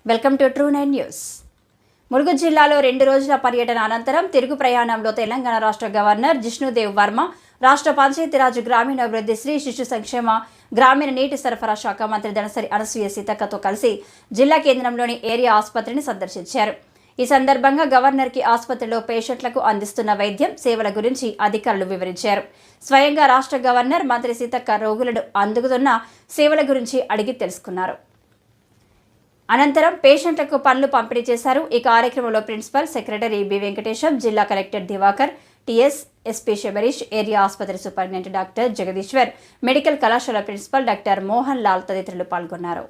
Welcome to true 9 news. Mulugu జిల్లాలో 2 రోజుల పర్యటన అనంతరం తిరుగు ప్రయాణంలో తెలంగాణ రాష్ట్ర గవర్నర్ జిష్ణుదేవ్ వర్మ, రాష్ట్ర పంచాయతీరాజ్ గ్రామీణాభివృద్ధి, శ్రీ శిశు సంక్షేమ, గ్రామీణ నీటి సరఫరా శాఖ మంత్రి దనసరి అనసూయ సీతక్కతో కలిసి జిల్లా కేంద్రంలోని ఏరియా ఆసుపత్రిని సందర్శించారు. ఈ సందర్భంగా గవర్నర్కి ఆసుపత్రిలో పేషెంట్లకు అందిస్తున్న వైద్యం, సేవల గురించి అధికారులు వివరించారు. స్వయంగా రాష్ట్ర గవర్నర్, మంత్రి సీతక్క రోగులను అందుకుతున్న సేవల గురించి అడిగి తెలుసుకున్నారు. అనంతరం పేషెంట్లకు పనులు పంపిణీ చేశారు. ఈ కార్యక్రమంలో ప్రిన్సిపల్ సెక్రటరీ బి వెంకటేశం, జిల్లా collector Divakar, TS, SP Sabarish, area ఆసుపత్రి సూపరింటెండెంట్ డాక్టర్ జగదీశ్వర్, మెడికల్ కళాశాల ప్రిన్సిపల్ డాక్టర్ మోహన్ లాల్ తదితరులు పాల్గొన్నారు.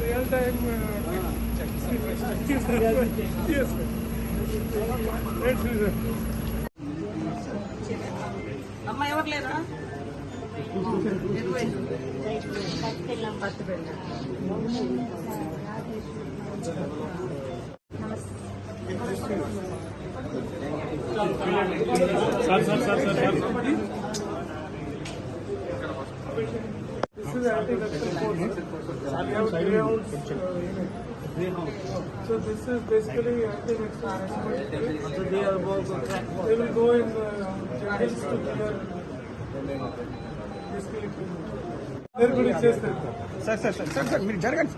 Real time yes అమ్మ ఎవరు లేరా This is anti-vaccine course. We have greyhounds. So this is basically anti-vaccine. So they will go in jungles to clear. Basically, everybody says that. Sir, మీరు జరగండి.